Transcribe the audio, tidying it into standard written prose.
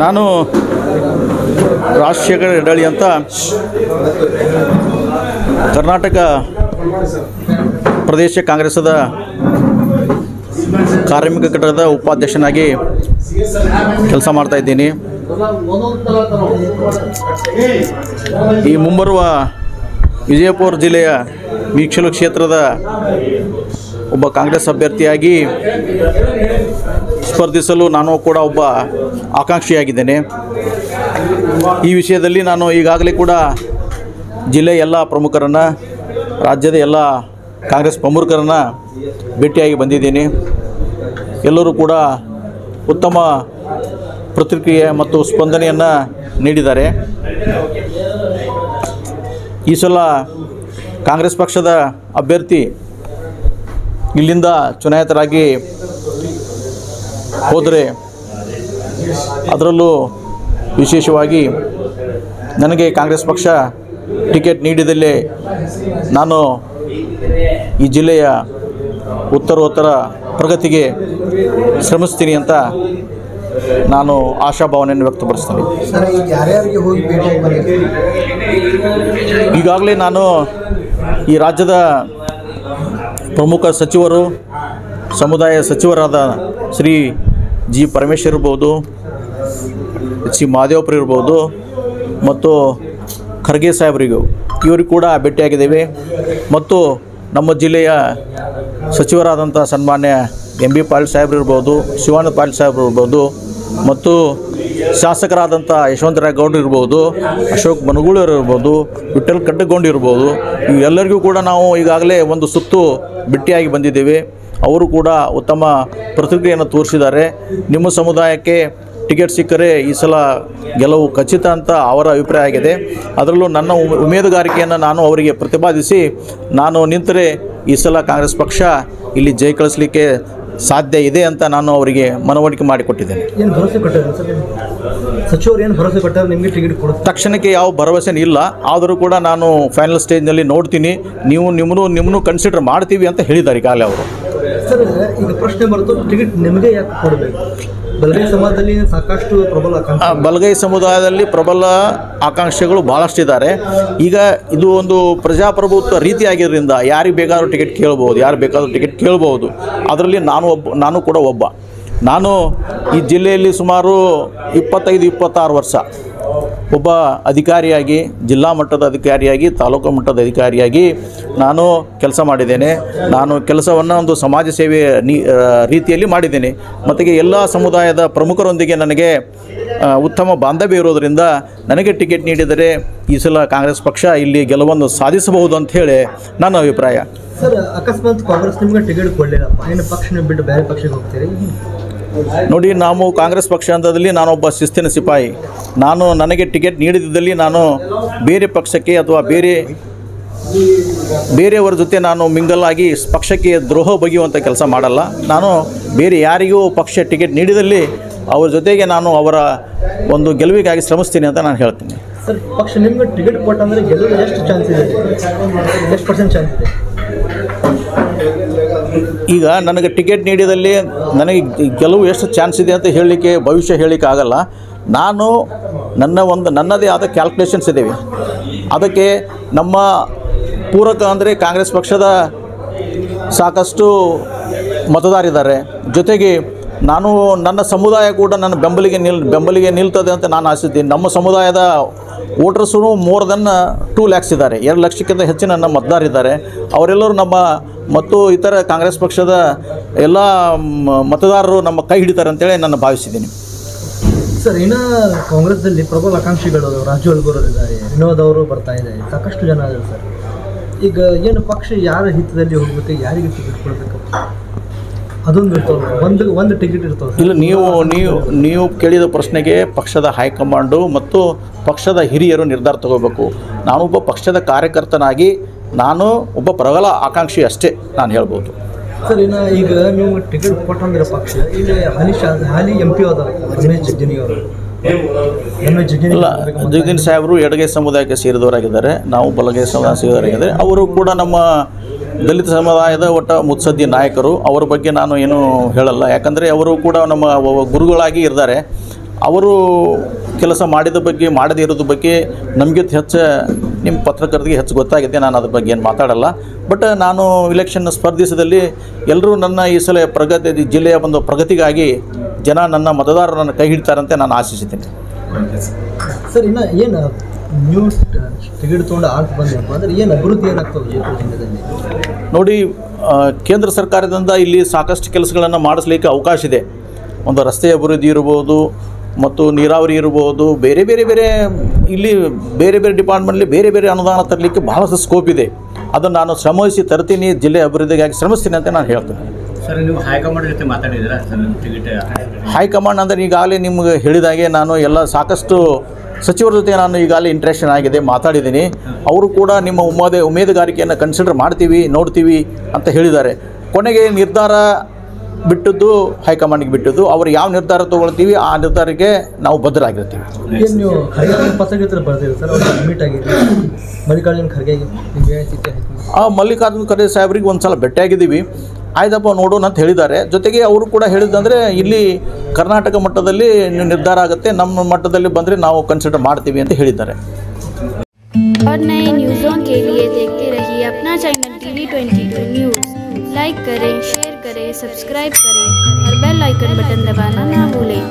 ನಾನು ರಾಜಶೇಖರ್ ಹೆಡಳಿ ಅಂತ ಕರ್ನಾಟಕ ಪ್ರದೇಶ ಕಾಂಗ್ರೆಸ್ದ ಕಾರ್ಮಿಕ ಘಟಕದ ಉಪಾಧ್ಯಕ್ಷನಾಗಿ ಕೆಲಸ ಮಾಡ್ತಾ ಇದ್ದೀನಿ. ಈ ಮುಂಬರುವ ವಿಜಯಪುರ ಜಿಲ್ಲೆಯ ಮೀಕ್ಷಲು ಕ್ಷೇತ್ರದ ಒಬ್ಬ ಕಾಂಗ್ರೆಸ್ ಅಭ್ಯರ್ಥಿಯಾಗಿ ಸ್ಪರ್ಧಿಸಲು ನಾನು ಕೂಡ ಒಬ್ಬ ಆಕಾಂಕ್ಷಿಯಾಗಿದ್ದೇನೆ. ಈ ವಿಷಯದಲ್ಲಿ ನಾನು ಈಗಾಗಲೇ ಕೂಡ ಜಿಲ್ಲೆಯ ಎಲ್ಲ ಪ್ರಮುಖರನ್ನು, ರಾಜ್ಯದ ಎಲ್ಲ ಕಾಂಗ್ರೆಸ್ ಪ್ರಮುಖರನ್ನು ಭೇಟಿಯಾಗಿ ಬಂದಿದ್ದೀನಿ. ಎಲ್ಲರೂ ಕೂಡ ಉತ್ತಮ ಪ್ರತಿಕ್ರಿಯೆ ಮತ್ತು ಸ್ಪಂದನೆಯನ್ನು ನೀಡಿದ್ದಾರೆ. ಈ ಸಲ ಕಾಂಗ್ರೆಸ್ ಪಕ್ಷದ ಅಭ್ಯರ್ಥಿ ಇಲ್ಲಿಂದ ಚುನಾಯಿತರಾಗಿ ಹೋದರೆ, ಅದರಲ್ಲೂ ವಿಶೇಷವಾಗಿ ನನಗೆ ಕಾಂಗ್ರೆಸ್ ಪಕ್ಷ ಟಿಕೆಟ್ ನೀಡಿದಲ್ಲಿ ನಾನು ಈ ಜಿಲ್ಲೆಯ ಉತ್ತರೋತ್ತರ ಪ್ರಗತಿಗೆ ಶ್ರಮಿಸ್ತೀನಿ ಅಂತ ನಾನು ಆಶಾಭಾವನೆಯನ್ನು ವ್ಯಕ್ತಪಡಿಸ್ತೀನಿ. ಈಗಾಗಲೇ ನಾನು ಈ ರಾಜ್ಯದ ಪ್ರಮುಖ ಸಚಿವರು, ಸಮುದಾಯ ಸಚಿವರಾದ ಶ್ರೀ ಜಿ ಪರಮೇಶ್ವರ್ ಇರ್ಬೋದು, ಸಿ ಮಾದೇವಪುರ ಇರ್ಬೋದು ಮತ್ತು ಖರ್ಗೆ ಸಾಹೇಬರಿಗೂ ಇವರಿಗೆ ಕೂಡ ಭೇಟಿಯಾಗಿದ್ದೇವೆ. ಮತ್ತು ನಮ್ಮ ಜಿಲ್ಲೆಯ ಸಚಿವರಾದಂಥ ಸನ್ಮಾನ್ಯ ಎಂ ಬಿ ಪಾಟೀಲ್ ಸಾಹೇಬ್ರು ಇರ್ಬೋದು, ಶಿವಾನಂದ ಪಾಟೀಲ್ ಸಾಹೇಬ್ರು ಇರ್ಬೋದು ಮತ್ತು ಶಾಸಕರಾದಂಥ ಯಶವಂತರಾಯ ಗೌಡ್ರು ಇರ್ಬೋದು, ಅಶೋಕ್ ಮನಗೂಳರು ಇರ್ಬೋದು, ವಿಠ್ಠಲ್ ಕಡ್ಡಗೊಂಡು ಇರ್ಬೋದು, ಇವೆಲ್ಲರಿಗೂ ಕೂಡ ನಾವು ಈಗಾಗಲೇ ಒಂದು ಸುತ್ತು ಭೇಟಿಯಾಗಿ ಬಂದಿದ್ದೇವೆ. ಅವರು ಕೂಡ ಉತ್ತಮ ಪ್ರತಿಕ್ರಿಯೆಯನ್ನು ತೋರಿಸಿದ್ದಾರೆ. ನಿಮ್ಮ ಸಮುದಾಯಕ್ಕೆ ಟಿಕೆಟ್ ಸಿಕ್ಕರೆ ಈ ಸಲ ಗೆಲುವು ಖಚಿತ ಅಂತ ಅವರ ಅಭಿಪ್ರಾಯ ಆಗಿದೆ. ಅದರಲ್ಲೂ ನನ್ನ ಉಮೇದುಗಾರಿಕೆಯನ್ನು ನಾನು ಅವರಿಗೆ ಪ್ರತಿಪಾದಿಸಿ, ನಾನು ನಿಂತರೆ ಈ ಸಲ ಕಾಂಗ್ರೆಸ್ ಪಕ್ಷ ಇಲ್ಲಿ ಜಯ ಕಳಿಸಲಿಕ್ಕೆ ಸಾಧ್ಯ ಇದೆ ಅಂತ ನಾನು ಅವರಿಗೆ ಮನವರಿಕೆ ಮಾಡಿಕೊಟ್ಟಿದ್ದೇನೆ. ಏನು ಭರವಸೆ ಕೊಟ್ಟರು ಸರ್ ಸಚಿವರು? ಏನು ಭರವಸೆ ಕೊಟ್ಟರು ನಿಮಗೆ ಟಿಕೆಟ್ ಕೊಡ್ತಾರೆ? ತಕ್ಷಣಕ್ಕೆ ಯಾವ ಭರವಸೆ ಇಲ್ಲ, ಆದರೂ ಕೂಡ ನಾನು ಫೈನಲ್ ಸ್ಟೇಜ್ನಲ್ಲಿ ನೋಡ್ತೀನಿ, ನೀವು ನಿಮ್ಮನ್ನು ಕನ್ಸಿಡರ್ ಮಾಡ್ತೀವಿ ಅಂತ ಹೇಳಿದ್ದಾರೆ ಈಗಾಗಲೇ ಅವರು. ಸರ್, ಈಗ ಪ್ರಶ್ನೆ ಬರುತ್ತೆ, ಟಿಕೆಟ್ ನಿಮಗೆ ಯಾಕೆ ಕೊಡಬೇಕು? ಬಲಗೈ ಸಮಾಜದಲ್ಲಿ ಸಾಕಷ್ಟು ಬಲಗೈ ಸಮುದಾಯದಲ್ಲಿ ಪ್ರಬಲ ಆಕಾಂಕ್ಷಿಗಳು ಭಾಳಷ್ಟಿದ್ದಾರೆ. ಈಗ ಇದು ಒಂದು ಪ್ರಜಾಪ್ರಭುತ್ವ ರೀತಿಯಾಗಿದ್ದರಿಂದ ಯಾರಿಗೆ ಬೇಕಾದರೂ ಟಿಕೆಟ್ ಕೇಳ್ಬೋದು, ಅದರಲ್ಲಿ ನಾನು ಕೂಡ ಒಬ್ಬ. ನಾನು ಈ ಜಿಲ್ಲೆಯಲ್ಲಿ ಸುಮಾರು 25-26 ವರ್ಷ ಒಬ್ಬ ಅಧಿಕಾರಿಯಾಗಿ, ಜಿಲ್ಲಾ ಮಟ್ಟದ ಅಧಿಕಾರಿಯಾಗಿ, ತಾಲೂಕು ಮಟ್ಟದ ಅಧಿಕಾರಿಯಾಗಿ ನಾನು ಕೆಲಸ ಮಾಡಿದ್ದೇನೆ. ನಾನು ಕೆಲಸವನ್ನು ಒಂದು ಸಮಾಜ ಸೇವೆ ರೀತಿಯಲ್ಲಿ ಮಾಡಿದ್ದೇನೆ. ಮತ್ತು ಎಲ್ಲ ಸಮುದಾಯದ ಪ್ರಮುಖರೊಂದಿಗೆ ನನಗೆ ಉತ್ತಮ ಬಾಂಧವ್ಯ ಇರೋದರಿಂದ ನನಗೆ ಟಿಕೆಟ್ ನೀಡಿದರೆ ಈ ಸಲ ಕಾಂಗ್ರೆಸ್ ಪಕ್ಷ ಇಲ್ಲಿ ಗೆಲುವನ್ನು ಸಾಧಿಸಬಹುದು ಅಂತ ಹೇಳಿ ನನ್ನ ಅಭಿಪ್ರಾಯ. ಸರ್, ಅಕಸ್ಮಾತ್ ಕಾಂಗ್ರೆಸ್ ನಿಮಗೆ ಟಿಕೆಟ್ ಕೊಡಲಿಲ್ಲಪ್ಪ, ಏನು ಪಕ್ಷನ ಬಿಟ್ಟು ಬೇರೆ ಪಕ್ಷಕ್ಕೆ ಹೋಗ್ತೀರಿ? ನೋಡಿ, ನಾವು ಕಾಂಗ್ರೆಸ್ ಪಕ್ಷ ಅಂತದಲ್ಲಿ ನಾನೊಬ್ಬ ಶಿಸ್ತಿನ ಸಿಪಾಯಿ. ನನಗೆ ಟಿಕೆಟ್ ನೀಡಿದ್ದಲ್ಲಿ ನಾನು ಬೇರೆ ಪಕ್ಷಕ್ಕೆ ಅಥವಾ ಬೇರೆಯವರ ಜೊತೆ ನಾನು ಮಿಂಗಲ್ ಆಗಿ ಪಕ್ಷಕ್ಕೆ ದ್ರೋಹ ಬಗೆಯುವಂಥ ಕೆಲಸ ಮಾಡಲ್ಲ. ನಾನು ಬೇರೆ ಯಾರಿಗೂ ಪಕ್ಷ ಟಿಕೆಟ್ ನೀಡಿದಲ್ಲಿ ಅವ್ರ ಜೊತೆಗೆ ನಾನು ಅವರ ಒಂದು ಗೆಲುವಿಗಾಗಿ ಶ್ರಮಿಸ್ತೀನಿ ಅಂತ ನಾನು ಹೇಳ್ತೀನಿ. ಸರ್, ಪಕ್ಷ ನಿಮಗೆ ಟಿಕೆಟ್ ಕೊಟ್ಟಂದರೆ ಗೆಲುವು ಎಷ್ಟು ಚಾನ್ಸ್ ಇದೆ? ಎಷ್ಟು ಪರ್ಸೆಂಟ್ ಚಾನ್ಸ್ ಇದೆ? ಈಗ ನನಗೆ ಟಿಕೆಟ್ ನೀಡಿದಲ್ಲಿ ನನಗೆ ಗೆಲುವು ಎಷ್ಟು ಚಾನ್ಸ್ ಇದೆ ಅಂತ ಭವಿಷ್ಯ ಹೇಳಲಿಕ್ಕೆ ಆಗಲ್ಲ. ನಾನು ನನ್ನದೇ ಆದ ಕ್ಯಾಲ್ಕುಲೇಷನ್ಸ್ ಇದ್ದೇವೆ. ಅದಕ್ಕೆ ನಮ್ಮ ಪೂರಕ ಅಂದರೆ ಕಾಂಗ್ರೆಸ್ ಪಕ್ಷದ ಸಾಕಷ್ಟು ಮತದಾರರಿದ್ದಾರೆ. ಜೊತೆಗೆ ನನ್ನ ಸಮುದಾಯ ಕೂಡ ನನ್ನ ಬೆಂಬಲಿಗೆ ನಿಲ್ತದೆ ಅಂತ ನಾನು ಆಶಿಸ್ತೀನಿ. ನಮ್ಮ ಸಮುದಾಯದ ವೋಟರ್ಸು ಮೋರ್ ದೆನ್ 2 lakhs ಇದ್ದಾರೆ. 2 ಲಕ್ಷಕ್ಕಿಂತ ಹೆಚ್ಚಿನ ನಮ್ಮ ಮತದಾರರಿದ್ದಾರೆ. ಅವರೆಲ್ಲರೂ ಮತ್ತು ಇತರ ಕಾಂಗ್ರೆಸ್ ಪಕ್ಷದ ಎಲ್ಲ ಮತದಾರರು ನಮ್ಮ ಕೈ ಹಿಡಿತಾರೆ ಅಂತೇಳಿ ನಾನು ಭಾವಿಸಿದ್ದೀನಿ. ಸರ್, ಇನ್ನು ಕಾಂಗ್ರೆಸ್ದಲ್ಲಿ ಪ್ರಬಲ ಆಕಾಂಕ್ಷಿಗಳು ರಾಜು ಇದ್ದಾರೆ, ವಿನೋದ್ ಅವರು ಬರ್ತಾ ಇದ್ದಾರೆ, ಸಾಕಷ್ಟು ಜನ ಇದ್ದಾರೆ ಸರ್. ಈಗ ಏನು ಪಕ್ಷ ಯಾರ ಹಿತದಲ್ಲಿ ಹೋಗ್ಬೇಕು, ಯಾರಿಗೆ ಟಿಕೆಟ್ ಕೊಡಬೇಕು ಅದೊಂದು ಇರ್ತವೆ, ಒಂದು ಟಿಕೆಟ್ ಇರ್ತವೆ. ಇಲ್ಲ, ನೀವು ಕೇಳಿದ ಪ್ರಶ್ನೆಗೆ ಪಕ್ಷದ ಹೈಕಮಾಂಡು ಮತ್ತು ಪಕ್ಷದ ಹಿರಿಯರು ನಿರ್ಧಾರ ತಗೋಬೇಕು. ನಾನೊಬ್ಬ ಪಕ್ಷದ ಕಾರ್ಯಕರ್ತನಾಗಿ ನಾನು ಒಬ್ಬ ಪ್ರಬಲ ಆಕಾಂಕ್ಷಿ ಅಷ್ಟೇ ನಾನು ಹೇಳ್ಬೋದು. ಸರ್, ಇನ್ನು ಈಗ ನೀವು ಟಿಕೆಟ್ ಕೊಟ್ಟಂದ್ರೆ ಪಕ್ಷ ಇಲ್ಲಿ ಹಾಲಿ MP ಹೋದಾರೆ ರಮೇಶ್ ಜಿಗಜಿಣಗಿ ಇಲ್ಲ, ಜಗದೀಶ್ ಸಾಹೇಬರು ಎಡಗೈ ಸಮುದಾಯಕ್ಕೆ ಸೇರಿದವರಾಗಿದ್ದಾರೆ, ನಾವು ಬಲಗೈ ಸಮುದಾಯ ಸೇರಿದವರಾಗಿದ್ದಾರೆ. ಅವರು ಕೂಡ ನಮ್ಮ ದಲಿತ ಸಮುದಾಯದ ಒಟ್ಟ ಮುತ್ಸದ್ದಿ ನಾಯಕರು. ಅವರ ಬಗ್ಗೆ ನಾನು ಏನು ಹೇಳಲ್ಲ, ಯಾಕಂದರೆ ಅವರು ಕೂಡ ನಮ್ಮ ಗುರುಗಳಾಗಿ ಇದ್ದಾರೆ. ಅವರು ಕೆಲಸ ಮಾಡಿದ ಬಗ್ಗೆ ಮಾಡದೇ ಇರೋದ್ರ ಬಗ್ಗೆ ನಮಗಿಂತ ಹೆಚ್ಚು ನಿಮ್ಮ ಪತ್ರಕರ್ತರಿಗೆ ಹೆಚ್ಚು ಗೊತ್ತಾಗಿದೆ. ನಾನು ಅದ್ರ ಬಗ್ಗೆ ಏನು ಮಾತಾಡಲ್ಲ. ಬಟ್ ನಾನು ಇಲೆಕ್ಷನ್ ಸ್ಪರ್ಧಿಸದಲ್ಲಿ ಎಲ್ಲರೂ ನನ್ನ ಈ ಸಲ ಜಿಲ್ಲೆಯ ಒಂದು ಪ್ರಗತಿಗಾಗಿ ಜನ ನನ್ನ ಮತದಾರರನ್ನು ಕೈ ಹಿಡಿತಾರಂತೆ ನಾನು ಆಶಿಸಿದ್ದೀನಿ. ಸರ್, ಇನ್ನು ಏನು ನ್ಯೂ ಟಿಕೆಟ್ ತೊಗೊಂಡು ಆರ್ಟ್ ಬಂದಪ್ಪ ಅಂದರೆ ಏನು ಅಭಿವೃದ್ಧಿ ಏನಾಗ್ತದೆ ಜೈಪುರ ಜಿಲ್ಲೆಯಲ್ಲಿ? ನೋಡಿ, ಕೇಂದ್ರ ಸರ್ಕಾರದಿಂದ ಇಲ್ಲಿ ಸಾಕಷ್ಟು ಕೆಲಸಗಳನ್ನು ಮಾಡಿಸ್ಲಿಕ್ಕೆ ಅವಕಾಶ ಇದೆ. ಒಂದು ರಸ್ತೆ ಅಭಿವೃದ್ಧಿ ಇರ್ಬೋದು, ಮತ್ತು ನೀರಾವರಿ ಇರ್ಬೋದು, ಬೇರೆ ಇಲ್ಲಿ ಬೇರೆ ಡಿಪಾರ್ಟ್ಮೆಂಟ್ಲಿ ಬೇರೆ ಅನುದಾನ ತರಲಿಕ್ಕೆ ಬಹಳಷ್ಟು ಸ್ಕೋಪ್ ಇದೆ. ಅದನ್ನು ನಾನು ಶ್ರಮಿಸಿ ತರ್ತೀನಿ, ಜಿಲ್ಲೆ ಅಭಿವೃದ್ಧಿಗಾಗಿ ಶ್ರಮಿಸ್ತೀನಿ ಅಂತ ನಾನು ಹೇಳ್ತೀನಿ. ಸರ್, ನೀವು ಹೈಕಮಾಂಡ್ ಜೊತೆ ಮಾತಾಡಿದ್ದೀರಾ ಸರ್ ಟಿಕೆಟ್? ಹೈಕಮಾಂಡ್ ಅಂದರೆ ಈಗಾಗಲೇ ನಿಮ್ಗೆ ಹೇಳಿದಾಗೆ ನಾನು ಎಲ್ಲ ಸಾಕಷ್ಟು ಸಚಿವರ ಜೊತೆ ನಾನು ಈಗಾಗಲೇ ಇಂಟ್ರೆಕ್ಷನ್ ಆಗಿದೆ, ಮಾತಾಡಿದ್ದೀನಿ. ಅವರು ಕೂಡ ನಿಮ್ಮ ಉಮೇದುಗಾರಿಕೆಯನ್ನು ಕನ್ಸಿಡರ್ ಮಾಡ್ತೀವಿ, ನೋಡ್ತೀವಿ ಅಂತ ಹೇಳಿದ್ದಾರೆ. ಕೊನೆಗೆ ನಿರ್ಧಾರ ಬಿಟ್ಟದ್ದು ಹೈಕಮಾಂಡ್ಗೆ ಬಿಟ್ಟದ್ದು. ಅವರು ಯಾವ ನಿರ್ಧಾರ ತೊಗೊಳ್ತೀವಿ ಆ ನಿರ್ಧಾರಕ್ಕೆ ನಾವು ಬದ್ಧರಾಗಿರ್ತೀವಿ. ಏನು ನೀವು ಖರ್ಗೆ ಪತ್ರ ಬರ್ತೀರಿ ಸರ್? ಅವ್ರು ಮೀಟ್ ಆಗಿರಿ ಮಲ್ಲಿಕಾರ್ಜುನ ಖರ್ಗೆಗೆ ಮಲ್ಲಿಕಾರ್ಜುನ ಖರ್ಗೆ ಸಾಹೇಬ್ರಿಗೆ ಒಂದು ಸಲ ಭೇಟಿಯಾಗಿದ್ದೀವಿ. ಆಯ್ತಪ್ಪ ನೋಡೋಣ ಅಂತ ಹೇಳಿದ್ದಾರೆ. ಜೊತೆಗೆ ಅವರು ಕೂಡ ಹೇಳಿದಂದರೆ ಇಲ್ಲಿ ಕರ್ನಾಟಕ ಮಟ್ಟದಲ್ಲಿ ನಿರ್ಧಾರ ಆಗುತ್ತೆ, ನಮ್ಮ ಮಟ್ಟದಲ್ಲಿ ಬಂದರೆ ನಾವು ಕನ್ಸಿಡರ್ ಮಾಡ್ತೀವಿ ಅಂತ ಹೇಳಿದ್ದಾರೆ. और नए न्यूज़ों के लिए देखते रहिए अपना चैनल TV22 न्यूज़। लाइक करें, शेयर करें, सब्सक्राइब करें और बेल आइकन बटन दबाना ना भूलें।